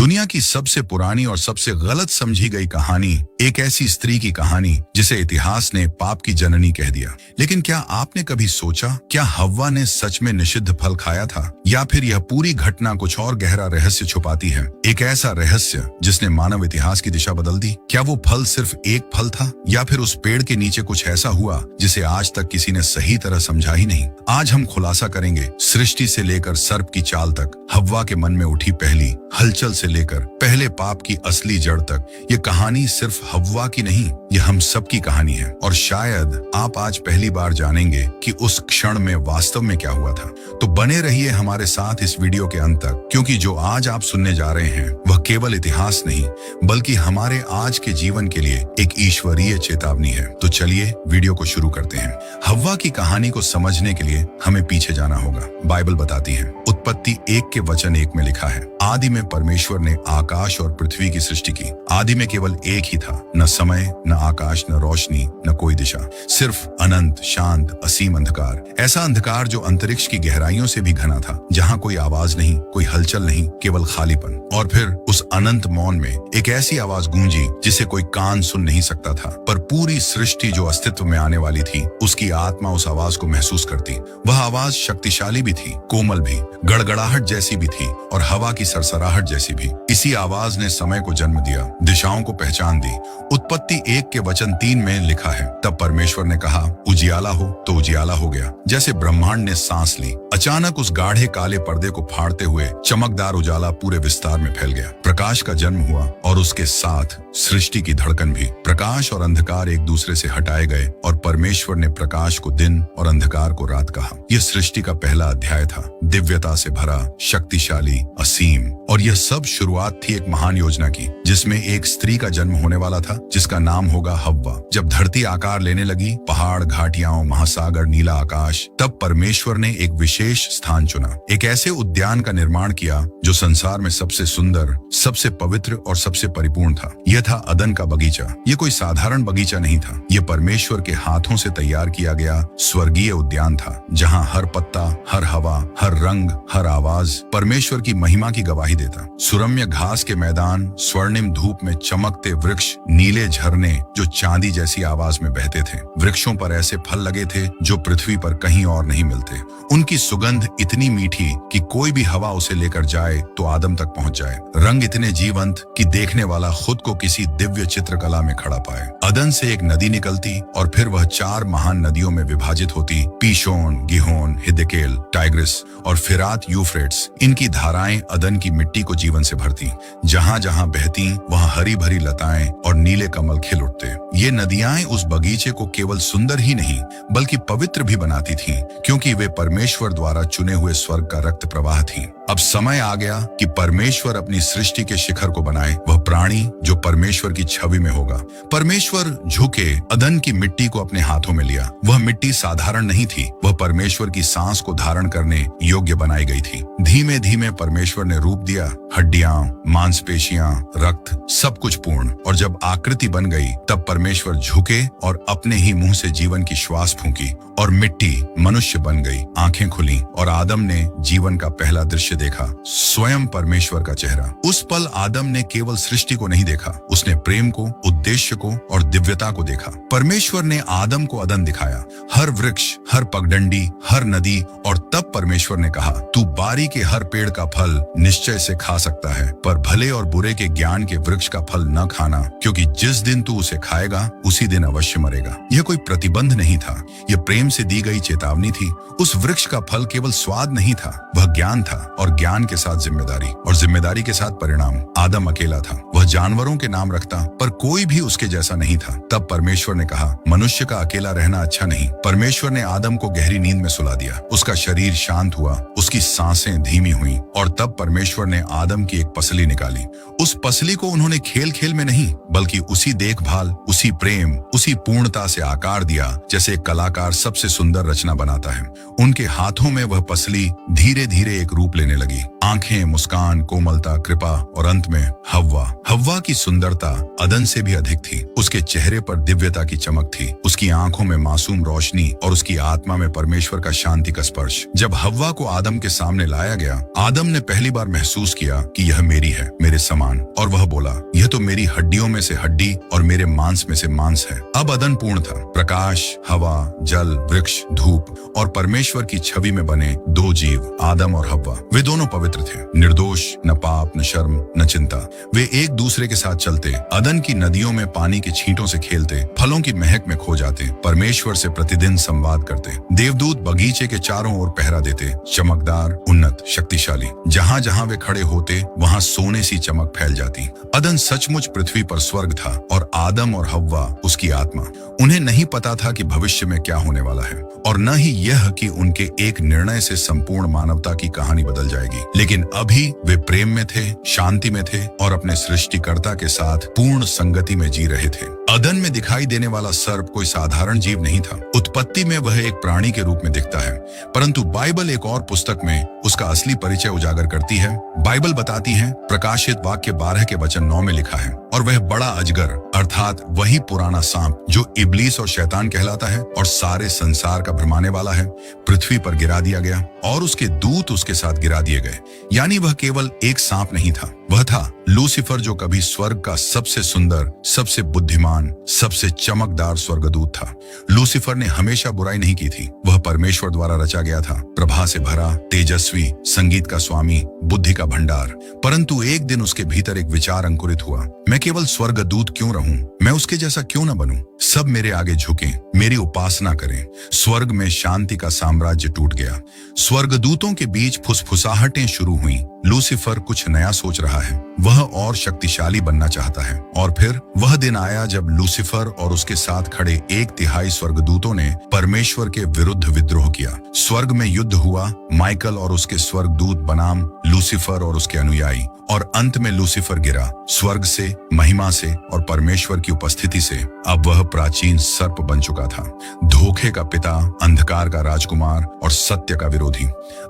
दुनिया की सबसे पुरानी और सबसे गलत समझी गई कहानी एक ऐसी स्त्री की कहानी जिसे इतिहास ने पाप की जननी कह दिया। लेकिन क्या आपने कभी सोचा, क्या हव्वा ने सच में निषिद्ध फल खाया था, या फिर यह पूरी घटना कुछ और गहरा रहस्य छुपाती है? एक ऐसा रहस्य जिसने मानव इतिहास की दिशा बदल दी। क्या वो फल सिर्फ एक फल था, या फिर उस पेड़ के नीचे कुछ ऐसा हुआ जिसे आज तक किसी ने सही तरह समझा ही नहीं? आज हम खुलासा करेंगे, सृष्टि से लेकर सर्प की चाल तक, हव्वा के मन में उठी पहली हलचल से लेकर पहले पाप की असली जड़ तक। ये कहानी सिर्फ हव्वा की नहीं, ये हम सब की कहानी है। और शायद आप आज पहली बार जानेंगे कि उस क्षण में वास्तव में क्या हुआ था। तो बने रहिए हमारे साथ इस वीडियो के अंत तक, क्योंकि जो आज आप सुनने जा रहे हैं वह केवल इतिहास नहीं, बल्कि हमारे आज के जीवन के लिए एक ईश्वरीय चेतावनी है। तो चलिए वीडियो को शुरू करते हैं। हव्वा की कहानी को समझने के लिए हमें पीछे जाना होगा। बाइबल बताती है, उत्पत्ति 1 के वचन 1 में लिखा है, आदि में परमेश्वर ने आकाश और पृथ्वी की सृष्टि की। आदि में केवल एक ही था, न समय, न आकाश, न रोशनी, न कोई दिशा, सिर्फ अनंत, शांत, असीम अंधकार। ऐसा अंधकार जो अंतरिक्ष की गहराइयों से भी घना था, जहाँ कोई आवाज नहीं, कोई हलचल नहीं, केवल खालीपन। और फिर उस अनंत मौन में एक ऐसी आवाज गूंजी जिसे कोई कान सुन नहीं सकता था, पर पूरी सृष्टि जो अस्तित्व में आने वाली थी, उसकी आत्मा उस आवाज को महसूस करती। वह आवाज शक्तिशाली भी थी, कोमल भी, गड़गड़ाहट जैसी भी थी, और हवा की सरसराहट जैसी भी। इसी आवाज ने समय को जन्म दिया, दिशाओं को पहचान दी। उत्पत्ति 1 के वचन 3 में लिखा है, तब परमेश्वर ने कहा, उजियाला हो, तो उजियाला हो गया। जैसे ब्रह्मांड ने सांस ली, अचानक उस गाढ़े काले पर्दे को फाड़ते हुए चमकदार उजाला पूरे विस्तार में फैल गया। प्रकाश का जन्म हुआ, और उसके साथ सृष्टि की धड़कन भी। प्रकाश और अंधकार एक दूसरे से हटाए गए, और परमेश्वर ने प्रकाश को दिन और अंधकार को रात कहा। यह सृष्टि का पहला अध्याय था, दिव्यता से भरा, शक्तिशाली, असीम। और यह सब शुरुआत थी एक महान योजना की, जिसमें एक स्त्री का जन्म होने वाला था, जिसका नाम होगा हव्वा। जब धरती आकार लेने लगी, पहाड़, घाटियां, महासागर, नीला आकाश, तब परमेश्वर ने एक विशेष स्थान चुना। एक ऐसे उद्यान का निर्माण किया जो संसार में सबसे सुंदर, सबसे पवित्र और सबसे परिपूर्ण था। यह था अदन का बगीचा। यह कोई साधारण बगीचा नहीं था, यह परमेश्वर के हाथों से तैयार किया गया स्वर्गीय उद्यान था, जहां हर पत्ता, हर हवा, हर रंग, हर आवाज परमेश्वर की महिमा की गवाही देता। सुरम्य घास के मैदान, स्वर्णिम धूप में चमकते वृक्ष, नीले झरने जो चांदी जैसी आवाज में बहते थे। वृक्षों पर ऐसे फल लगे थे जो पृथ्वी पर कहीं और नहीं मिलते। उनकी सुगंध इतनी मीठी कि कोई भी हवा उसे लेकर जाए तो आदम तक पहुंच जाए। रंग इतने जीवंत कि देखने वाला खुद को किसी दिव्य चित्रकला में खड़ा पाए। अदन से एक नदी निकलती, और फिर वह 4 महान नदियों में विभाजित होती, पीशोन, गिहोन, हिद्देकेल, टाइग्रिस और फिरात यूफ्रेट्स। इनकी धाराएं अदन की मिट्टी को जीवन से भरती। जहां जहां बहती, वहां हरी भरी लताएं और नीले कमल खिल उठते। ये नदियां उस बगीचे को केवल सुंदर ही नहीं, बल्कि पवित्र भी बनाती थीं, क्योंकि वे परमेश्वर द्वारा चुने हुए स्वर्ग का रक्त प्रवाह थी। अब समय आ गया कि परमेश्वर अपनी सृष्टि के शिखर को बनाए, वह प्राणी जो परमेश्वर की छवि में होगा। परमेश्वर झुके अदन की मिट्टी को अपने हाथों में लिया। वह मिट्टी साधारण नहीं थी, वह परमेश्वर की सांस को धारण करने योग्य बनाई गई थी। धीमे धीमे परमेश्वर ने रूप दिया, हड्डियां, मांसपेशियां, रक्त, सब कुछ पूर्ण। और जब आकृति बन गई, तब परमेश्वर झुके और अपने ही मुंह से जीवन की श्वास फूंकी, और मिट्टी मनुष्य बन गई। आंखें खुली, और आदम ने जीवन का पहला दृश्य देखा, स्वयं परमेश्वर का चेहरा। उस पल आदम ने केवल सृष्टि को नहीं देखा, उसने प्रेम को, उद्देश्य को और दिव्यता को देखा। परमेश्वर ने आदम को अदन दिखाया, हर वृक्ष, हर पगडंडी, हर नदी। और तब परमेश्वर ने कहा, तू बारी के हर पेड़ का फल निश्चय से खा सकता है, पर भले और बुरे के ज्ञान के वृक्ष का फल न खाना, क्योंकि जिस दिन तू उसे खाएगा, उसी दिन अवश्य मरेगा। यह कोई प्रतिबंध नहीं था, यह प्रेम से दी गई चेतावनी थी। उस वृक्ष का फल केवल स्वाद नहीं था, वह ज्ञान था, और ज्ञान के साथ जिम्मेदारी, और जिम्मेदारी के साथ परिणाम। आदम अकेला था, वह जानवरों के नाम रखता, पर कोई भी उसके जैसा नहीं था। तब परमेश्वर ने कहा, मनुष्य का अकेला रहना अच्छा नहीं। परमेश्वर ने आदम को गहरी नींद में सुला दिया, उसका शरीर शांत हुआ, उसकी सांसें धीमी हुईं, और तब परमेश्वर ने आदम की एक पसली निकाली। उस पसली को उन्होंने खेल खेल में नहीं, बल्कि उसी देखभाल, उसी प्रेम, उसी पूर्णता से आकार दिया जैसे एक कलाकार सबसे सुंदर रचना बनाता है। उनके हाथों में वह पसली धीरे धीरे एक रूप लेने लगी। आंखें, मुस्कान, कोमलता, कृपा और अंत में हव्वा। हव्वा की सुंदरता अदन से भी अधिक थी। उसके चेहरे पर दिव्यता की चमक थी, उसकी आंखों में मासूम रोशनी और उसकी आत्मा में परमेश्वर का शांति का स्पर्श। जब हव्वा को आदम के सामने लाया गया, आदम ने पहली बार महसूस किया कि यह मेरी है, मेरे समान, और वह बोला, यह तो मेरी हड्डियों में से हड्डी और मेरे मांस में से मांस है। अब अदन पूर्ण था। प्रकाश, हवा, जल, वृक्ष, धूप और परमेश्वर की छवि में बने दो जीव, आदम और हव्वा। वे दोनों पवित्र थे, निर्दोष, न पाप, न शर्म, न चिंता। वे एक दूसरे के साथ चलते, अदन की नदियों में पानी के छींटों से खेलते, फलों की महक में खो जाते, परमेश्वर से प्रतिदिन संवाद करते। देवदूत बगीचे के चारों ओर पहरा देते, चमकदार, उन्नत, शक्तिशाली। जहां जहां वे खड़े होते, वहां सोने सी चमक फैल जाती। अदन सचमुच पृथ्वी पर स्वर्ग था और आदम और हव्वा उसकी आत्मा। उन्हें नहीं पता था कि भविष्य में क्या होने वाला है, और न ही यह कि उनके एक निर्णय से संपूर्ण मानवता की कहानी बदल जाएगी। लेकिन अभी वे प्रेम में थे, शांति में थे और अपने सृष्टिकर्ता के साथ पूर्ण संगति में जी रहे थे। अदन में दिखाई देने वाला सर्प कोई साधारण जीव नहीं था। उत्पत्ति में वह एक प्राणी के रूप में दिखता है, परंतु बाइबल एक और पुस्तक में उसका असली परिचय उजागर करती है। बाइबल बताती है, प्रकाशित वाक्य 12 के वचन 9 में लिखा है, और वह बड़ा अजगर अर्थात वही पुराना सांप जो इब्लीस और शैतान कहलाता है और सारे संसार का भ्रमाने वाला है, पृथ्वी पर गिरा दिया गया और उसके दूत उसके साथ गिरा दिए गए। यानी वह केवल एक सांप नहीं था, वह था लूसीफर, जो कभी स्वर्ग का सबसे सुंदर, सबसे बुद्धिमान, सबसे चमकदार स्वर्गदूत था। लूसीफर ने हमेशा बुराई नहीं की थी। वह परमेश्वर द्वारा रचा गया था, प्रभा से भरा, तेजस्वी, संगीत का स्वामी, बुद्धि का भंडार। परंतु एक दिन उसके भीतर एक विचार अंकुरित हुआ, मैं केवल स्वर्गदूत क्यों रहूं? मैं उसके जैसा क्यों न बनूं? सब मेरे आगे झुकें, मेरी उपासना करें। स्वर्ग में शांति का साम्राज्य टूट गया। स्वर्गदूतों के बीच फुसफुसाहटें शुरू हुई। लूसीफर कुछ नया सोच रहा है, वह और शक्तिशाली बनना चाहता है। और फिर वह दिन आया जब लूसीफर और उसके साथ खड़े 1/3 स्वर्गदूतों ने परमेश्वर के विरुद्ध विद्रोह किया। स्वर्ग में युद्ध हुआ। माइकल और उसके स्वर्गदूत बनाम लूसीफर और उसके अनुयायी, और अंत में लूसीफर गिरा, स्वर्ग से, महिमा से और परमेश्वर की उपस्थिति से। अब वह प्राचीन सर्प बन चुका था, धोखे का पिता, अंधकार का राजकुमार और सत्य का विरोधी।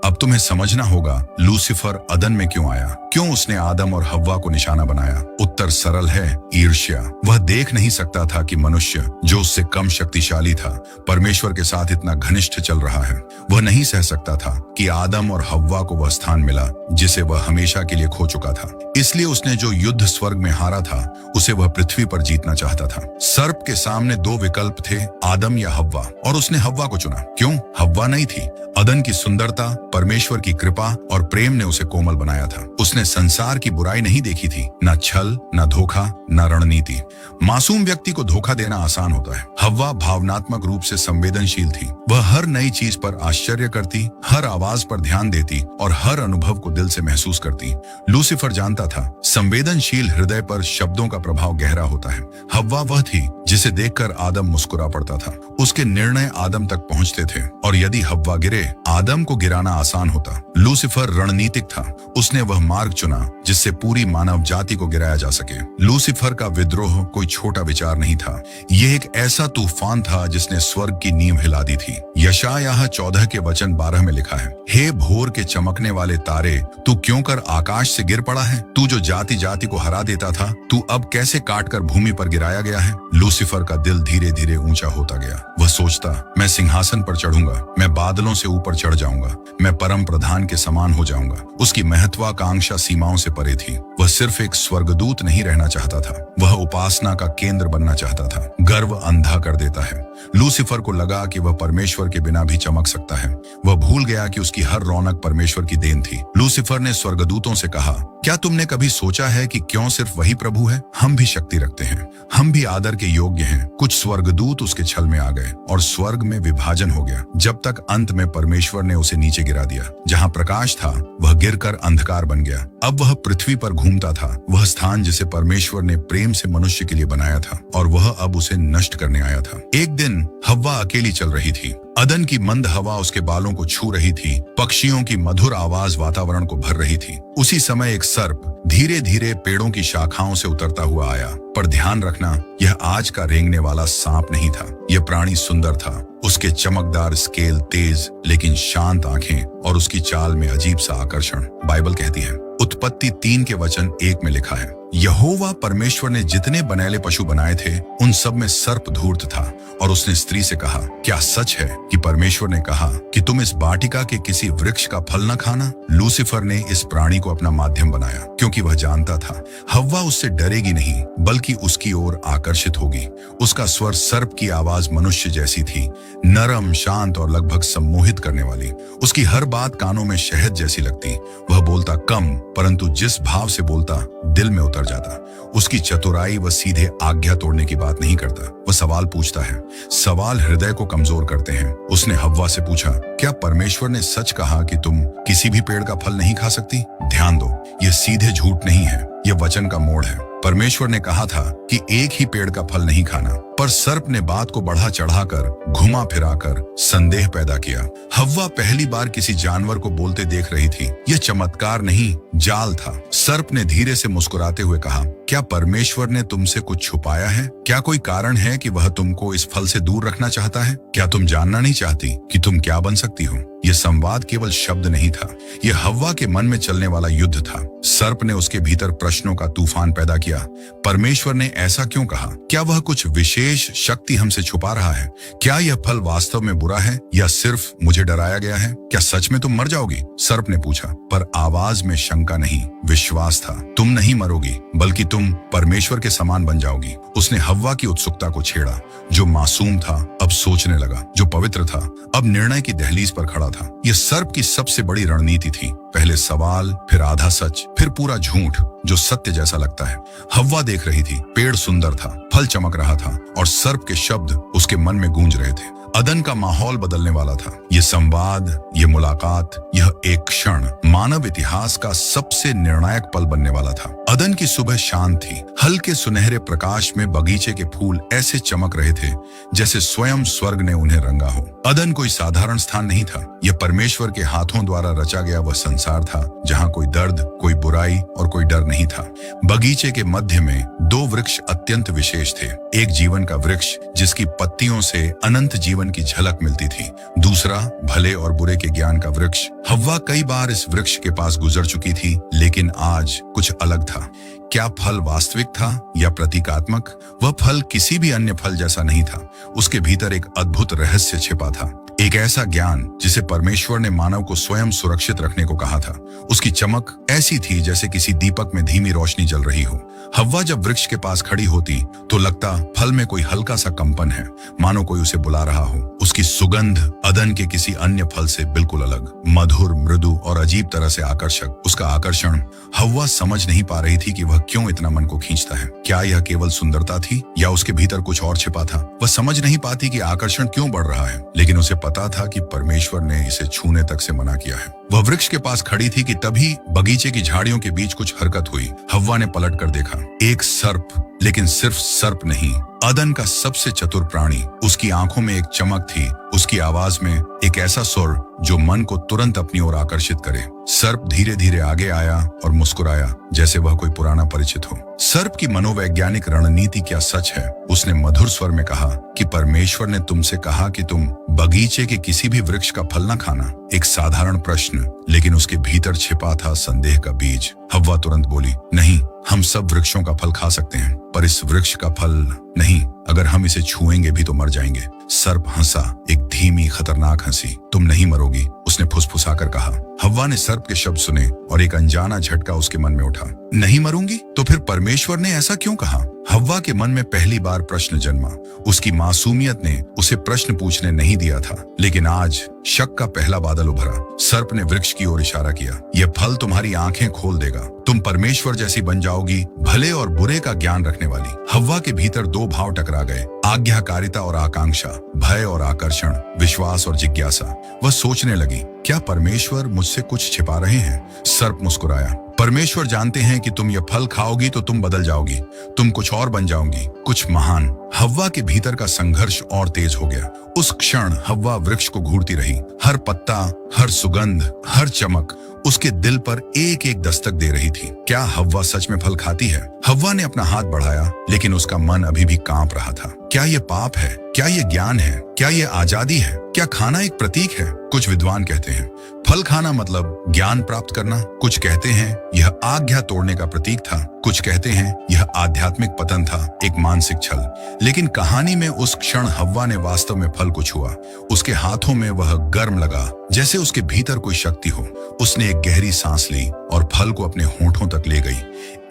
अब तुम्हें समझना होगा लूसीफर अदन में क्यों आया, क्यों उसने आदम और हव्वा को निशाना बनाया। उत्तर सरल है, ईर्ष्या। वह देख नहीं सकता था कि मनुष्य जो उससे कम शक्तिशाली था, परमेश्वर के साथ इतना घनिष्ठ चल रहा है। वह नहीं सह सकता था कि आदम और हव्वा को वह स्थान मिला जिसे वह हमेशा के लिए खो चुका था। इसलिए उसने जो युद्ध स्वर्ग में हारा था, उसे वह पृथ्वी पर जीतना चाहता था। सर्प के सामने 2 विकल्प थे, आदम या हव्वा, और उसने हव्वा को चुना। क्यों? हव्वा नहीं थी। अदन की सुंदरता, परमेश्वर की कृपा और प्रेम ने उसे कोमल बनाया था। उसने संसार की बुराई नहीं देखी थी, न छल, न धोखा, न रणनीति। मासूम व्यक्ति को धोखा देना आसान होता है। हव्वा भावनात्मक रूप से संवेदनशील थी। वह हर नई चीज पर आश्चर्य करती, हर आवाज पर ध्यान देती और हर अनुभव को दिल से महसूस करती। लूसीफर जानता था, संवेदनशील हृदय पर शब्दों का प्रभाव गहरा होता है। हव्वा वह थी जिसे देखकर आदम मुस्कुरा पड़ता था। उसके निर्णय आदम तक पहुंचते थे, और यदि हव्वा गिरे, आदम को गिराना आसान होता। लूसीफर रणनीतिक था। उसने वह मार्ग चुना जिससे पूरी मानव जाति को गिराया जा सके। लूसीफर का विद्रोह कोई छोटा विचार नहीं था। यह एक ऐसा तूफान था जिसने स्वर्ग की नींव हिला दी थी। यशायाह 14 के वचन 12 में लिखा है, हे भोर के चमकने वाले तारे, तू क्यों कर आकाश से गिर पड़ा है? तू जो जाति जाति को हरा देता था, तू अब कैसे काट कर भूमि पर गिराया गया है? लूसीफर का दिल धीरे धीरे ऊंचा होता गया। वह सोचता, मैं सिंहासन पर चढ़ूंगा, मैं बादलों से ऊपर चढ़ जाऊंगा, मैं परम प्रधान के समान हो जाऊंगा। उसकी महत्वाकांक्षा सीमाओं से परे थी। वह सिर्फ एक स्वर्गदूत नहीं रहना चाहता था, वह उपासना का केंद्र बनना चाहता था। गर्व अंधा कर देता है। लूसीफर को लगा कि वह परमेश्वर के बिना भी चमक सकता है। वह भूल गया कि उसकी हर रौनक परमेश्वर की देन थी। लूसीफर ने स्वर्गदूतों से कहा, क्या तुमने कभी सोचा है कि क्यों सिर्फ वही प्रभु है? हम भी शक्ति रखते हैं, हम भी आदर के योग्य हैं। कुछ स्वर्गदूत उसके छल में आ गए और स्वर्ग में विभाजन हो गया, जब तक अंत में परमेश्वर ने उसे नीचे गिरा दिया। जहां प्रकाश था, वह गिरकर अंधकार बन गया। अब वह पृथ्वी पर घूमता था, वह स्थान जिसे परमेश्वर ने प्रेम से मनुष्य के लिए बनाया था, और वह अब उसे नष्ट करने आया था। एक दिन हव्वा अकेली चल रही थी। अदन की मंद हवा उसके बालों को छू रही थी। पक्षियों की मधुर आवाज वातावरण को भर रही थी। उसी समय एक सर्प धीरे धीरे पेड़ों की शाखाओं से उतरता हुआ आया। पर ध्यान रखना, यह आज का रेंगने वाला सांप नहीं था। यह प्राणी सुंदर था। उसके चमकदार स्केल, तेज लेकिन शांत आंखें और उसकी चाल में अजीब सा आकर्षण। बाइबल कहती है, उत्पत्ति 3 के वचन 1 में लिखा है, यहोवा परमेश्वर ने जितने बनैले पशु बनाए थे उन सब में सर्प धूर्त था। और उसने स्त्री से कहा, क्या सच है कि परमेश्वर ने कहा कि तुम इस वाटिका के किसी वृक्ष का फल न खाना? लूसीफर ने इस प्राणी को अपना माध्यम बनाया क्योंकि वह जानता था हव्वा उससे डरेगी नहीं बल्कि उसकी ओर आकर्षित होगी। उसका स्वर सर्प की आवाज मनुष्य जैसी थी, नरम, शांत और लगभग सम्मोहित करने वाली। उसकी हर बात कानों में शहद जैसी लगती। वह बोलता कम, परंतु जिस भाव से बोलता दिल में उतर जाता। उसकी चतुराई, वह सीधे आज्ञा तोड़ने की बात नहीं करता, वह सवाल पूछता है। सवाल हृदय को कमजोर करते हैं। उसने हव्वा से पूछा, क्या परमेश्वर ने सच कहा कि तुम किसी भी पेड़ का फल नहीं खा सकती? ध्यान दो, यह सीधे झूठ नहीं है, यह वचन का मोड़ है। परमेश्वर ने कहा था कि एक ही पेड़ का फल नहीं खाना, पर सर्प ने बात को बढ़ा चढ़ाकर, घुमा फिराकर संदेह पैदा किया। हव्वा पहली बार किसी जानवर को बोलते देख रही थी। यह चमत्कार नहीं, जाल था। सर्प ने धीरे से मुस्कुराते हुए कहा, क्या परमेश्वर ने तुमसे कुछ छुपाया है? क्या कोई कारण है कि वह तुमको इस फल से दूर रखना चाहता है? क्या तुम जानना नहीं चाहती कि तुम क्या बन सकती हो? यह संवाद केवल शब्द नहीं था, यह हव्वा के मन में चलने वाला युद्ध था। सर्प ने उसके भीतर प्रश्नों का तूफान पैदा किया। परमेश्वर ने ऐसा क्यों कहा? क्या वह कुछ विशेष शक्ति हमसे छुपा रहा है? क्या यह फल वास्तव में बुरा है या सिर्फ मुझे डराया गया है? क्या सच में तुम मर जाओगी? सर्प ने पूछा, पर आवाज में शंका नहीं, विश्वास था। तुम नहीं मरोगी, बल्कि तुम परमेश्वर के समान बन जाओगी। उसने हव्वा की उत्सुकता को छेड़ा। जो मासूम था अब सोचने लगा, जो पवित्र था अब निर्णय की दहलीज पर खड़ा था। यह सर्प की सबसे बड़ी रणनीति थी। पहले सवाल, फिर आधा सच, फिर पूरा झूठ जो सत्य जैसा लगता है। हव्वा देख रही थी, पेड़ सुंदर था, फल चमक रहा था और सर्प के शब्द उसके मन में गूंज रहे थे। अदन का माहौल बदलने वाला था। यह संवाद, यह मुलाकात, यह एक क्षण मानव इतिहास का सबसे निर्णायक पल बनने वाला था। अदन की सुबह शांत थी। हल्के सुनहरे प्रकाश में बगीचे के फूल ऐसे चमक रहे थे जैसे स्वयं स्वर्ग ने उन्हें रंगा हो। अदन कोई साधारण स्थान नहीं था, यह परमेश्वर के हाथों द्वारा रचा गया वह संसार था जहाँ कोई दर्द, कोई बुराई और कोई डर नहीं था। बगीचे के मध्य में 2 वृक्ष अत्यंत विशेष थे। एक जीवन का वृक्ष जिसकी पत्तियों से अनंत जीवन की झलक मिलती थी, दूसरा भले और बुरे के ज्ञान का वृक्ष। हव्वा कई बार इस वृक्ष के पास गुजर चुकी थी, लेकिन आज कुछ अलग था। क्या फल वास्तविक था या प्रतीकात्मक? वह फल किसी भी अन्य फल जैसा नहीं था। उसके भीतर एक अद्भुत रहस्य छिपा था, एक ऐसा ज्ञान जिसे परमेश्वर ने मानव को स्वयं सुरक्षित रखने को कहा था। उसकी चमक ऐसी थी जैसे किसी दीपक में धीमी रोशनी जल रही हो। हव्वा जब वृक्ष के पास खड़ी होती तो लगता फल में कोई हल्का सा कंपन है, मानो कोई उसे बुला रहा हो। उसकी सुगंध अदन के किसी अन्य फल से बिल्कुल अलग, मधुर, मृदु और अजीब तरह से आकर्षक। उसका आकर्षण हव्वा समझ नहीं पा रही थी कि वह क्यों इतना मन को खींचता है। क्या यह केवल सुंदरता थी या उसके भीतर कुछ और छिपा था? वह समझ नहीं पाती कि आकर्षण क्यों बढ़ रहा है, लेकिन उसे पता था कि परमेश्वर ने इसे छूने तक से मना किया है। वह वृक्ष के पास खड़ी थी कि तभी बगीचे की झाड़ियों के बीच कुछ हरकत हुई। हव्वा ने पलट कर देखा, एक सर्प, लेकिन सिर्फ सर्प नहीं, अदन का सबसे चतुर प्राणी। उसकी आंखों में एक चमक थी, उसकी आवाज में एक ऐसा सुर जो मन को तुरंत अपनी ओर आकर्षित करे। सर्प धीरे धीरे आगे आया और मुस्कुराया जैसे वह कोई पुराना परिचित हो। सर्प की मनोवैज्ञानिक रणनीति क्या सच है? उसने मधुर स्वर में कहा कि परमेश्वर ने तुमसे कहा कि तुम बगीचे के किसी भी वृक्ष का फल न खाना। एक साधारण प्रश्न, लेकिन उसके भीतर छिपा था संदेह का बीज। हव्वा तुरंत बोली, नहीं, हम सब वृक्षों का फल खा सकते हैं, पर इस वृक्ष का फल नहीं। अगर हम इसे छुएंगे भी तो मर जाएंगे। सर्प हंसा, एक धीमी खतरनाक हंसी। तुम नहीं मरोगी, उसने फुसफुसाकर कहा। हव्वा ने सर्प के शब्द सुने और एक अनजाना झटका उसके मन में उठा। नहीं मरूंगी? तो फिर परमेश्वर ने ऐसा क्यों कहा? हव्वा के मन में पहली बार प्रश्न जन्मा। उसकी मासूमियत ने उसे प्रश्न पूछने नहीं दिया था, लेकिन आज शक का पहला बादल उभरा। सर्प ने वृक्ष की ओर इशारा किया, यह फल तुम्हारी आंखें खोल देगा। तुम परमेश्वर जैसी बन जाओगी, भले और बुरे का ज्ञान रखने वाली। हव्वा के भीतर 2 भाव टकरा गए, आज्ञाकारिता और आकांक्षा, भय और आकर्षण, विश्वास और जिज्ञासा। वह सोचने लगी, क्या परमेश्वर मुझसे कुछ छिपा रहे हैं? सर्प मुस्कुराया, परमेश्वर जानते हैं कि तुम यह फल खाओगी तो तुम बदल जाओगी, तुम कुछ और बन जाओगी, कुछ महान। हव्वा के भीतर का संघर्ष और तेज हो गया। उस क्षण हव्वा वृक्ष को घूरती रही। हर पत्ता, हर सुगंध, हर चमक उसके दिल पर एक एक दस्तक दे रही थी। क्या हव्वा सच में फल खाती है? हव्वा ने अपना हाथ बढ़ाया, लेकिन उसका मन अभी भी कांप रहा था। क्या ये पाप है? क्या ये ज्ञान है? क्या ये आजादी है? क्या खाना एक प्रतीक है? कुछ विद्वान कहते हैं फल खाना मतलब ज्ञान प्राप्त करना। कुछ कहते हैं यह आज्ञा तोड़ने का प्रतीक था। कुछ कहते हैं यह आध्यात्मिक पतन था, एक मानसिक छल। लेकिन कहानी में उस क्षण हव्वा ने वास्तव में फल को छुआ। उसके हाथों में वह गर्म लगा, जैसे उसके भीतर कोई शक्ति हो। उसने एक गहरी सांस ली और फल को अपने होंठों तक ले गई।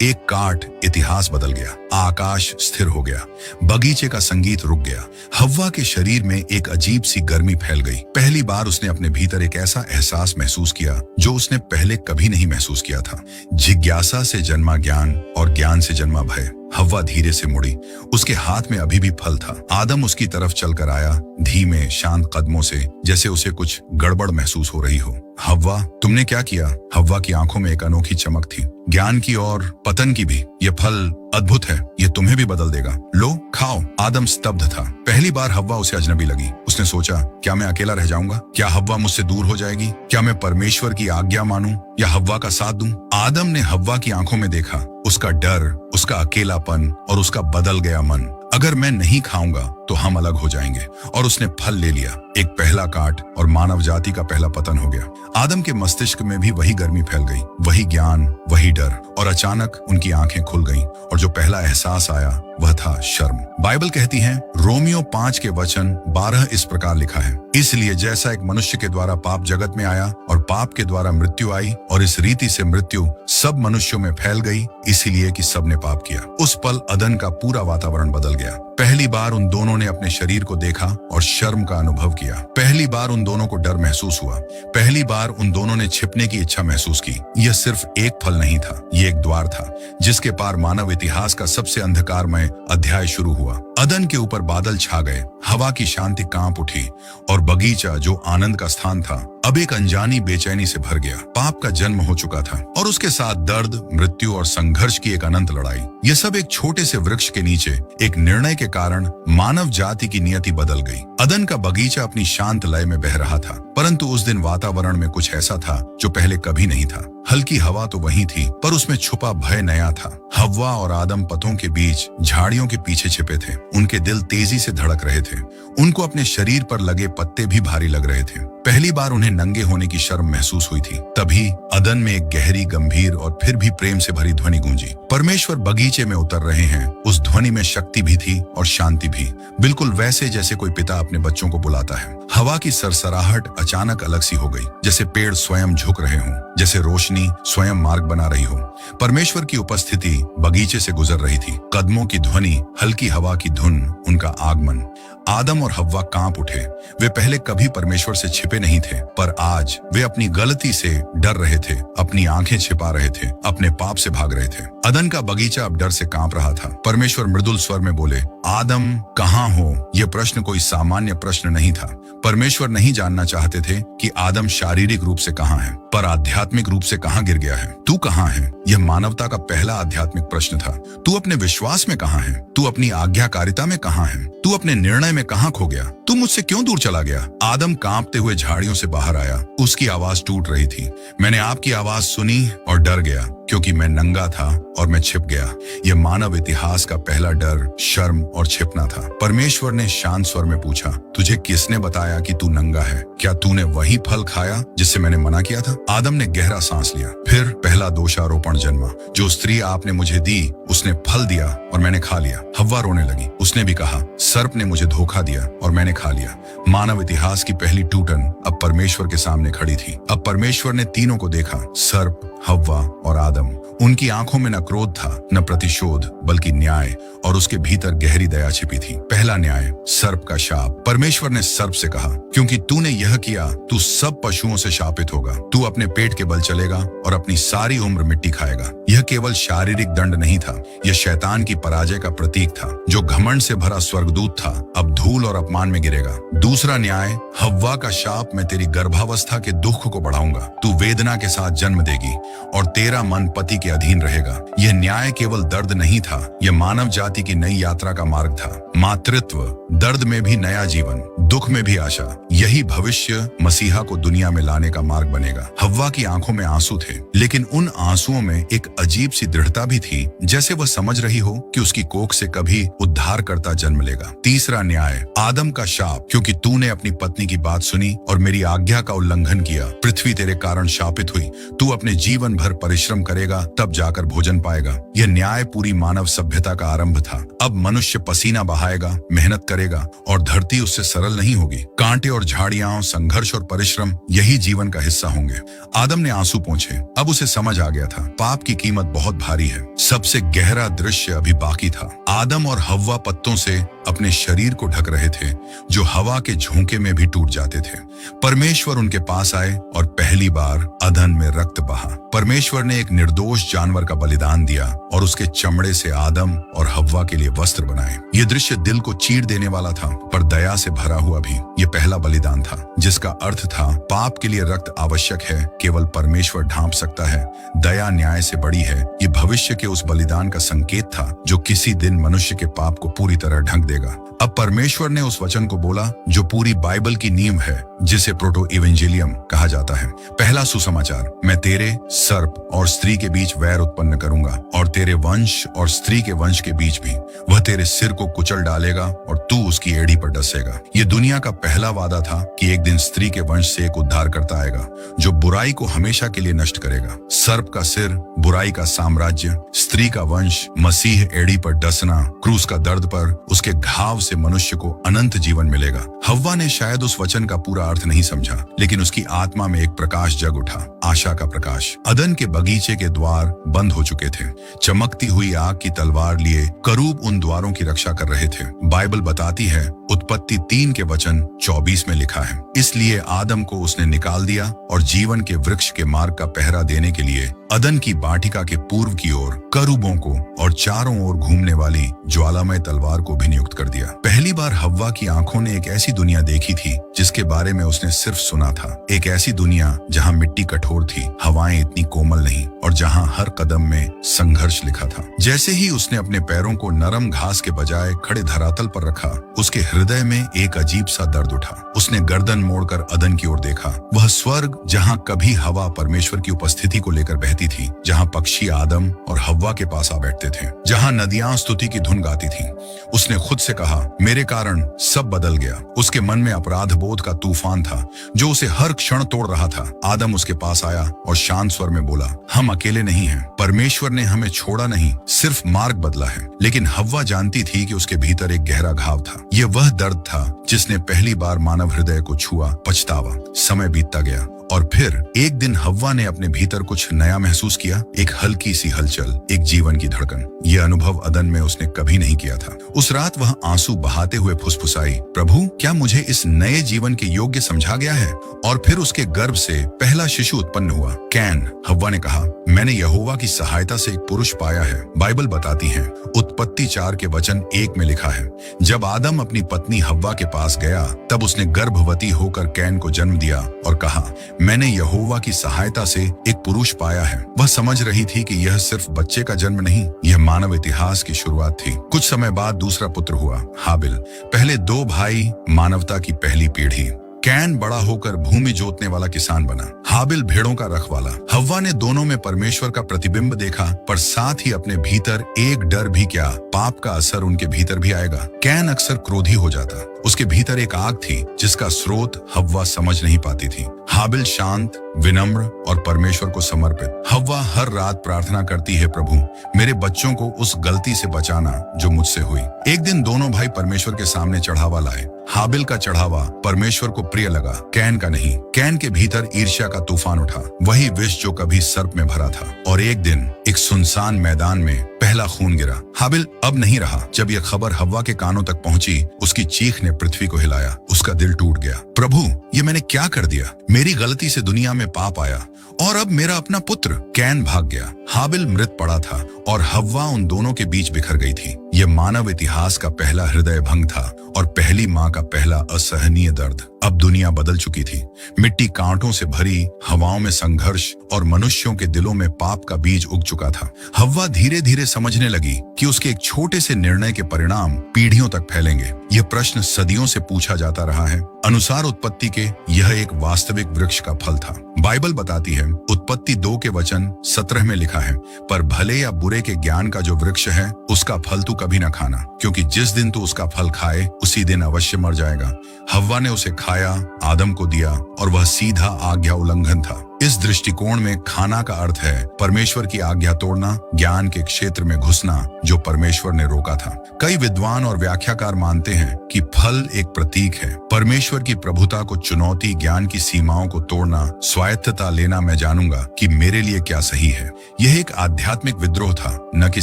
एक काट, इतिहास बदल गया। आकाश स्थिर हो गया। बगीचे का संगीत रुक गया। हव्वा के शरीर में एक अजीब सी गर्मी फैल गई। पहली बार उसने अपने भीतर एक ऐसा एहसास महसूस किया जो उसने पहले कभी नहीं महसूस किया था। जिज्ञासा से जन्मा ज्ञान और ज्ञान से जन्मा भय। हव्वा धीरे से मुड़ी। उसके हाथ में अभी भी फल था। आदम उसकी तरफ चलकर आया, धीमे शांत कदमों से, जैसे उसे कुछ गड़बड़ महसूस हो रही हो। हव्वा, तुमने क्या किया? हव्वा की आंखों में एक अनोखी चमक थी, ज्ञान की और पतन की भी। ये फल अद्भुत है, ये तुम्हें भी बदल देगा। लो, खाओ। आदम स्तब्ध था। पहली बार हव्वा उसे अजनबी लगी। उसने सोचा, क्या मैं अकेला रह जाऊंगा? क्या हव्वा मुझसे दूर हो जाएगी? क्या मैं परमेश्वर की आज्ञा मानूं या हव्वा का साथ दूं? आदम ने हव्वा की आंखों में देखा, उसका डर, उसका अकेलापन और उसका बदल गया मन। अगर मैं नहीं खाऊंगा तो हम अलग हो जाएंगे। और उसने फल ले लिया। एक पहला काट और मानव जाति का पहला पतन हो गया। आदम के मस्तिष्क में भी वही गर्मी फैल गई, वही ज्ञान, वही डर। और अचानक उनकी आंखें खुल गईं और जो पहला एहसास आया वह था शर्म। बाइबल कहती है, रोमियो 5 के वचन 12 इस प्रकार लिखा है, इसलिए जैसा एक मनुष्य के द्वारा पाप जगत में आया और पाप के द्वारा मृत्यु आई और इस रीति से मृत्यु सब मनुष्यों में फैल गई, इसीलिए कि सबने पाप किया। उस पल अदन का पूरा वातावरण बदल गया। पहली बार उन दोनों ने अपने शरीर को देखा और शर्म का अनुभव किया। पहली बार उन दोनों को डर महसूस हुआ। पहली बार उन दोनों ने छिपने की इच्छा महसूस की। यह सिर्फ एक फल नहीं था, यह एक द्वार था जिसके पार मानव इतिहास का सबसे अंधकारमय अध्याय शुरू हुआ। अदन के ऊपर बादल छा गए, हवा की शांति कांप उठी और बगीचा जो आनंद का स्थान था अब एक अनजानी बेचैनी से भर गया। पाप का जन्म हो चुका था और उसके साथ दर्द, मृत्यु और संघर्ष की एक अनंत लड़ाई। यह सब एक छोटे से वृक्ष के नीचे एक निर्णय के कारण मानव जाति की नियति बदल गई। अदन का बगीचा अपनी शांत लय में बह रहा था, परंतु उस दिन वातावरण में कुछ ऐसा था जो पहले कभी नहीं था। हल्की हवा तो वही थी, पर उसमें छुपा भय नया था। हव्वा और आदम पतों के बीच झाड़ियों के पीछे छिपे थे। उनके दिल तेजी से धड़क रहे थे। उनको अपने शरीर पर लगे पत्ते भी भारी लग रहे थे। पहली बार उन्हें नंगे होने की शर्म महसूस हुई थी। तभी अदन में एक गहरी, गंभीर और फिर भी प्रेम से भरी ध्वनि गूंजी। परमेश्वर बगीचे में उतर रहे हैं। उस ध्वनि में शक्ति भी थी और शांति भी, बिल्कुल वैसे जैसे कोई पिता अपने बच्चों को बुलाता है। हवा की सरसराहट अचानक अलग सी हो गई, जैसे पेड़ स्वयं झुक रहे हों, जैसे रोशनी स्वयं मार्ग बना रही हो। परमेश्वर की उपस्थिति बगीचे से गुजर रही थी। कदमों की ध्वनि, हल्की हवा की धुन, उनका आगमन। आदम और हव्वा कांप उठे। वे पहले कभी परमेश्वर से छिपे नहीं थे, पर आज वे अपनी गलती से डर रहे थे, अपनी आंखें छिपा रहे थे, अपने पाप से भाग रहे थे। अदन का बगीचा अब डर से कांप रहा था। परमेश्वर मृदुल स्वर में बोले, आदम कहाँ हो? यह प्रश्न कोई सामान्य प्रश्न नहीं था। परमेश्वर नहीं जानना चाहते थे कि आदम शारीरिक रूप से कहाँ है, पर आध्यात्मिक रूप से कहाँ गिर गया है। तू कहाँ है? यह मानवता का पहला आध्यात्मिक प्रश्न था। तू अपने विश्वास में कहाँ है? तू अपनी आज्ञाकारिता में कहाँ है? तू अपने निर्णय में कहाँ खो गया? तू मुझसे क्यों दूर चला गया? आदम कांपते हुए झाड़ियों से बाहर आया। उसकी आवाज टूट रही थी। मैंने आपकी आवाज सुनी और डर गया, क्योंकि मैं नंगा था और मैं छिप गया। यह मानव इतिहास का पहला डर, शर्म और छिपना था। परमेश्वर ने शांत स्वर में पूछा, तुझे किसने बताया कि तू नंगा है? क्या तूने वही फल खाया जिससे मैंने मना किया था? आदम ने गहरा सांस लिया। फिर पहला दोषारोपण जन्मा। जो स्त्री आपने मुझे दी उसने फल दिया और मैंने खा लिया। हव्वा रोने लगी। उसने भी कहा, सर्प ने मुझे धोखा दिया और मैंने खा लिया। मानव इतिहास की पहली टूटन अब परमेश्वर के सामने खड़ी थी। अब परमेश्वर ने तीनों को देखा, सर्प, हव्वा और आदम। उनकी आंखों में न क्रोध था, न प्रतिशोध, बल्कि न्याय, और उसके भीतर गहरी दया छिपी थी। पहला न्याय, सर्प का शाप। परमेश्वर ने सर्प से कहा, क्योंकि तूने यह किया, तू सब पशुओं से शापित होगा। तू अपने पेट के बल चलेगा और अपनी सारी उम्र मिट्टी खाएगा। यह केवल शारीरिक दंड नहीं था, यह शैतान की पराजय का प्रतीक था। जो घमंड से भरा स्वर्गदूत था, अब धूल और अपमान में गिरेगा। दूसरा न्याय, हव्वा का शाप, मैं तेरी गर्भावस्था के दुख को बढ़ाऊंगा, तू वेदना के साथ जन्म देगी और तेरा मन पति के अधीन रहेगा। यह न्याय केवल दर्द नहीं था, यह मानव जाति की नई यात्रा का मार्ग था। मातृत्व, दर्द में भी नया जीवन, दुख में भी आशा, यही भविष्य मसीहा को दुनिया में लाने का मार्ग बनेगा। हव्वा की आंखों में आंसू थे, लेकिन उन आंसुओं में एक अजीब सी दृढ़ता भी थी, जैसे वह समझ रही हो कि उसकी कोख से कभी उद्धार करता जन्म लेगा। तीसरा न्याय, आदम का शाप, क्योंकि तूने अपनी पत्नी की बात सुनी और मेरी आज्ञा का उल्लंघन किया, पृथ्वी तेरे कारण शापित हुई। तू अपने जीवन भर परिश्रम करेगा, तब जाकर भोजन पाएगा। यह न्याय पूरी मानव सभ्यता का आरंभ था। अब मनुष्य पसीना बहाएगा, मेहनत करेगा और धरती उससे सरल नहीं होगी। कांटे और झाड़ियां, संघर्ष और परिश्रम, यही जीवन का हिस्सा होंगे। आदम ने आंसू पोंछे, अब उसे समझ आ गया था, पाप की कीमत बहुत भारी है। सबसे गहरा दृश्य अभी बाकी था। आदम और हव्वा पत्तों से अपने शरीर को ढक रहे थे, जो हवा के झोंके में भी टूट जाते थे। परमेश्वर उनके पास आए और पहली बार अदन में रक्त बहा। परमेश्वर ने एक निर्दोष जानवर का बलिदान दिया और उसके चमड़े से आदम और हव्वा के लिए वस्त्र बनाए। यह दृश्य दिल को चीर देने वाला था, पर दया से भरा हुआ भी। यह पहला बलिदान था, जिसका अर्थ था पाप के लिए रक्त आवश्यक है, केवल परमेश्वर ढांप सकता है। दया न्याय से बड़ी है। यह भविष्य के उस बलिदान का संकेत था, जो किसी दिन मनुष्य के पाप को पूरी तरह ढक देगा। अब परमेश्वर ने उस वचन को बोला जो पूरी बाइबल की नींव है, जिसे प्रोटो इवेंजेलियम कहा जाता है। पहला सुसमाचार, मैं तेरे सर्प और स्त्री के बीच वैर उत्पन्न करूंगा और तेरे वंश और स्त्री के वंश के बीच भी। वह तेरे सिर को कुचल डालेगा और तू उसकी एड़ी पर डसेगा। यह दुनिया का पहला वादा था कि एक दिन स्त्री के वंश से एक उद्धार करता आएगा, जो बुराई को हमेशा के लिए नष्ट करेगा। सर्प का सिर, बुराई का साम्राज्य, स्त्री का वंश, मसीह एड़ी पर डसना, क्रूस का दर्द पर उसके घाव से मनुष्य को अनंत जीवन मिलेगा। हव्वा ने शायद उस वचन का पूरा अर्थ नहीं समझा, लेकिन उसकी आत्मा में एक प्रकाश जग उठा, आशा का प्रकाश। अदन के बगीचे के द्वार बंद हो चुके थे। चमकती हुई आग की तलवार लिए करूब उन द्वारों की रक्षा कर रहे थे। बाइबल बताती है, उत्पत्ति 3 के वचन 24 में लिखा है, इसलिए आदम को उसने निकाल दिया और जीवन के वृक्ष के मार्ग का पहरा देने के लिए अदन की बाटिका के पूर्व की ओर करूबों को और चारों ओर घूमने वाली ज्वालामय तलवार को भी नियुक्त कर दिया। पहली बार हव्वा की आंखों ने एक ऐसी दुनिया देखी थी जिसके बारे में उसने सिर्फ सुना था। एक ऐसी दुनिया जहां मिट्टी कठोर थी, हवाएं इतनी कोमल नहीं और जहां हर कदम में संघर्ष लिखा था। जैसे ही उसने अपने पैरों को नरम घास के बजाय खड़े धरातल पर रखा, उसके हृदय में एक अजीब सा दर्द उठा। उसने गर्दन मोड़कर अदन की ओर देखा, वह स्वर्ग जहां कभी हवा परमेश्वर की उपस्थिति को लेकर बहती थी, जहां पक्षी आदम और हव्वा के पास आ बैठते थे, जहां नदियां स्तुति की धुन गाती थीं। उसने खुद से कहा, मेरे कारण सब बदल गया। उसके मन में अपराध बोध का तूफान था, जो उसे हर क्षण तोड़ रहा था। आदम उसके पास आया और शांत स्वर में बोला, हम अकेले नहीं हैं, परमेश्वर ने हमें छोड़ा नहीं, सिर्फ मार्ग बदला है। लेकिन हव्वा जानती थी कि उसके भीतर एक गहरा घाव था। यह वह दर्द था जिसने पहली बार मानव हृदय को छुआ। पछतावा। समय बीतता गया और फिर एक दिन हव्वा ने अपने भीतर कुछ नया महसूस किया, एक हल्की सी हलचल, एक जीवन की धड़कन। यह अनुभव अदन में उसने कभी नहीं किया था। उस रात वह आंसू बहाते हुए फुसफुसाई, प्रभु, क्या मुझे इस नए जीवन के योग्य समझा गया है? और फिर उसके गर्भ से पहला शिशु उत्पन्न हुआ, कैन। हव्वा ने कहा, मैंने यहोवा की सहायता से एक पुरुष पाया है। बाइबल बताती है, उत्पत्ति 4 के वचन 1 में लिखा है, जब आदम अपनी पत्नी हव्वा के पास गया, तब उसने गर्भवती होकर कैन को जन्म दिया और कहा, मैंने यहोवा की सहायता से एक पुरुष पाया है। वह समझ रही थी कि यह सिर्फ बच्चे का जन्म नहीं, यह मानव इतिहास की शुरुआत थी। कुछ समय बाद दूसरा पुत्र हुआ, हाबिल। पहले 2 भाई, मानवता की पहली पीढ़ी। कैन बड़ा होकर भूमि जोतने वाला किसान बना, हाबिल भेड़ों का रखवाला। हव्वा ने दोनों में परमेश्वर का प्रतिबिंब देखा, पर साथ ही अपने भीतर एक डर भी, क्या पाप का असर उनके भीतर भी आएगा। कैन अक्सर क्रोधी हो जाता, उसके भीतर एक आग थी जिसका स्रोत हव्वा समझ नहीं पाती थी। हाबिल शांत, विनम्र और परमेश्वर को समर्पित। हव्वा हर रात प्रार्थना करती है, प्रभु, मेरे बच्चों को उस गलती से बचाना जो मुझसे हुई। एक दिन दोनों भाई परमेश्वर के सामने चढ़ावा लाए। हाबिल का चढ़ावा परमेश्वर को प्रिय लगा, कैन का नहीं। कैन के भीतर ईर्ष्या का तूफान उठा, वही विष जो कभी सर्प में भरा था। और एक दिन एक सुनसान मैदान में पहला खून गिरा। हाबिल अब नहीं रहा। जब यह खबर हव्वा के कानों तक पहुंची, उसकी चीख ने पृथ्वी को हिलाया। उसका दिल टूट गया। प्रभु, ये मैंने क्या कर दिया? मेरी गलती से दुनिया में पाप आया और अब मेरा अपना पुत्र कैन भाग गया, हाबिल मृत पड़ा था और हव्वा उन दोनों के बीच बिखर गई थी। यह मानव इतिहास का पहला हृदय भंग था और पहली माँ का पहला असहनीय दर्द। अब दुनिया बदल चुकी थी। मिट्टी कांटों से भरी, हवाओं में संघर्ष और मनुष्यों के दिलों में पाप का बीज उग चुका था। हव्वा धीरे धीरे समझने लगी कि उसके एक छोटे से निर्णय के परिणाम पीढ़ियों तक फैलेंगे। यह प्रश्न सदियों से पूछा जाता रहा है। अनुसार उत्पत्ति के यह एक वास्तविक वृक्ष का फल था। बाइबल बताती है, उत्पत्ति 2 के वचन 17 में लिखा है, पर भले या बुरे के ज्ञान का जो वृक्ष है उसका फल तू कभी ना खाना, क्योंकि जिस दिन तू उसका फल खाए उसी दिन अवश्य मर जाएगा। हव्वा ने उसे खाया, आदम को दिया और वह सीधा आज्ञा उल्लंघन था। इस दृष्टिकोण में खाना का अर्थ है परमेश्वर की आज्ञा तोड़ना, ज्ञान के क्षेत्र में घुसना जो परमेश्वर ने रोका था। कई विद्वान और व्याख्याकार मानते हैं कि फल एक प्रतीक है, परमेश्वर की प्रभुता को चुनौती, ज्ञान की सीमाओं को तोड़ना, स्वायत्तता लेना। मैं जानूंगा कि मेरे लिए क्या सही है। यह एक आध्यात्मिक विद्रोह था, न कि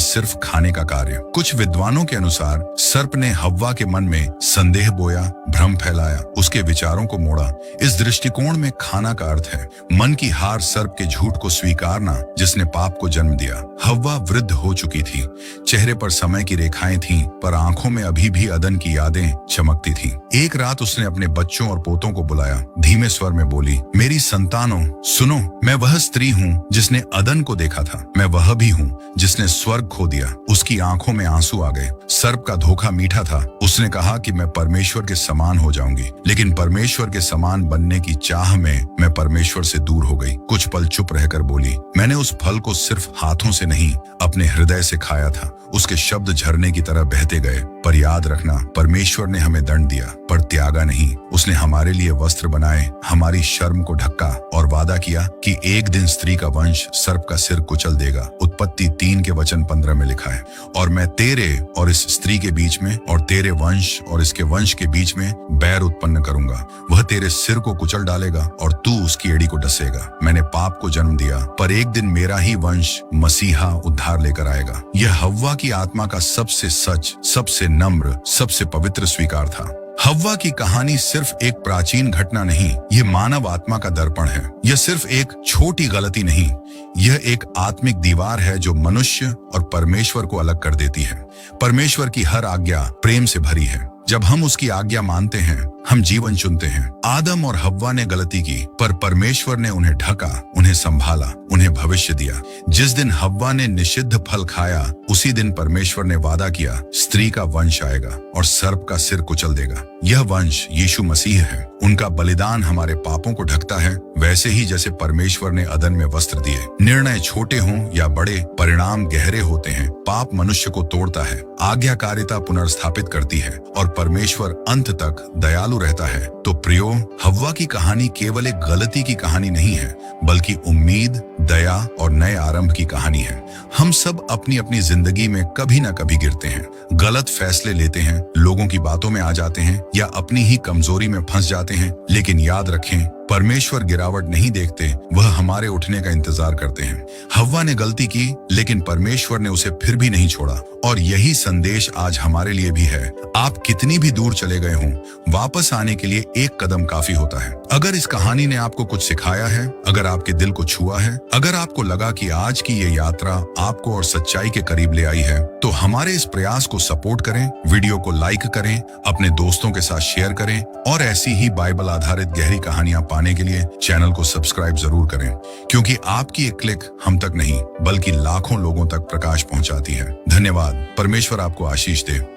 सिर्फ खाने का कार्य। कुछ विद्वानों के अनुसार सर्प ने हव्वा के मन में संदेह बोया, भ्रम फैलाया, उसके विचारों को मोड़ा। इस दृष्टिकोण में खाना का अर्थ है मन की हार, सर्प के झूठ को स्वीकारना जिसने पाप को जन्म दिया। हव्वा वृद्ध हो चुकी थी, चेहरे पर समय की रेखाएं थीं, पर आंखों में अभी भी अदन की यादें चमकती थीं। एक रात उसने अपने बच्चों और पोतों को बुलाया, धीमे स्वर में बोली, मेरी संतानों सुनो, मैं वह स्त्री हूँ जिसने अदन को देखा था, मैं वह भी हूँ जिसने स्वर्ग खो दिया। उसकी आंखों में आंसू आ गए। सर्प का धोखा मीठा था। उसने कहा कि मैं परमेश्वर के समान हो जाऊंगी, लेकिन परमेश्वर के समान बनने की चाह में मैं परमेश्वर से दूर हो गई। कुछ पल चुप रहकर बोली, मैंने उस फल को सिर्फ हाथों से नहीं, अपने हृदय से खाया था। उसके शब्द झरने की तरह बहते गए। पर याद रखना, परमेश्वर ने हमें दंड दिया पर त्यागा नहीं। उसने हमारे लिए वस्त्र बनाए, हमारी शर्म को ढका और वादा किया कि एक दिन स्त्री का वंश सर्प का सिर कुचल देगा। उत्पत्ति 3 के वचन 15 में लिखा है, और मैं तेरे और इस स्त्री के बीच में और तेरे वंश और इसके वंश के बीच में बैर उत्पन्न करूंगा। वह तेरे सिर को कुचल डालेगा और तू उसकी एड़ी को डसेगा। मैंने पाप को जन्म दिया, पर एक दिन मेरा ही वंश मसीहा उद्धार लेकर आएगा। यह हव्वा की आत्मा का सबसे सच, सबसे नम्र, सबसे पवित्र स्वीकार था। हव्वा की कहानी सिर्फ एक प्राचीन घटना नहीं, यह मानव आत्मा का दर्पण है। यह सिर्फ एक छोटी गलती नहीं, यह एक आत्मिक दीवार है जो मनुष्य और परमेश्वर को अलग कर देती है। परमेश्वर की हर आज्ञा प्रेम से भरी है। जब हम उसकी आज्ञा मानते हैं, हम जीवन चुनते हैं। आदम और हव्वा ने गलती की, पर परमेश्वर ने उन्हें ढका, उन्हें संभाला, उन्हें भविष्य दिया। जिस दिन हव्वा ने निषिद्ध फल खाया, उसी दिन परमेश्वर ने वादा किया, स्त्री का वंश आएगा और सर्प का सिर कुचल देगा। यह वंश यीशु मसीह है। उनका बलिदान हमारे पापों को ढकता है, वैसे ही जैसे परमेश्वर ने अदन में वस्त्र दिए। निर्णय छोटे हों या बड़े, परिणाम गहरे होते हैं। पाप मनुष्य को तोड़ता है, आज्ञाकारिता पुनर्स्थापित करती है और परमेश्वर अंत तक दयालु रहता है। तो प्रियो, हव्वा की कहानी केवल एक गलती की कहानी नहीं है, बल्कि उम्मीद, दया और नए आरंभ की कहानी है। हम सब अपनी अपनी जिंदगी में कभी न कभी गिरते हैं, गलत फैसले लेते हैं, लोगों की बातों में आ जाते हैं या अपनी ही कमजोरी में फंस जाते हैं। लेकिन याद रखें, परमेश्वर गिरावट नहीं देखते, वह हमारे उठने का इंतजार करते हैं। हव्वा ने गलती की, लेकिन परमेश्वर ने उसे फिर भी नहीं छोड़ा। और यही संदेश आज हमारे लिए भी है। आप कितनी भी दूर चले गए हों, वापस आने के लिए एक कदम काफी होता है। अगर इस कहानी ने आपको कुछ सिखाया है, अगर आपके दिल को छुआ है, अगर आपको लगा कि आज की ये यात्रा आपको और सच्चाई के करीब ले आई है, तो हमारे इस प्रयास को सपोर्ट करें, वीडियो को लाइक करें, अपने दोस्तों के साथ शेयर करें और ऐसी ही बाइबल आधारित गहरी कहानियां पाने के लिए चैनल को सब्सक्राइब जरूर करें, क्योंकि आपकी एक क्लिक हम तक नहीं बल्कि लाखों लोगों तक प्रकाश पहुंचाती है। धन्यवाद। परमेश्वर आपको आशीष दे।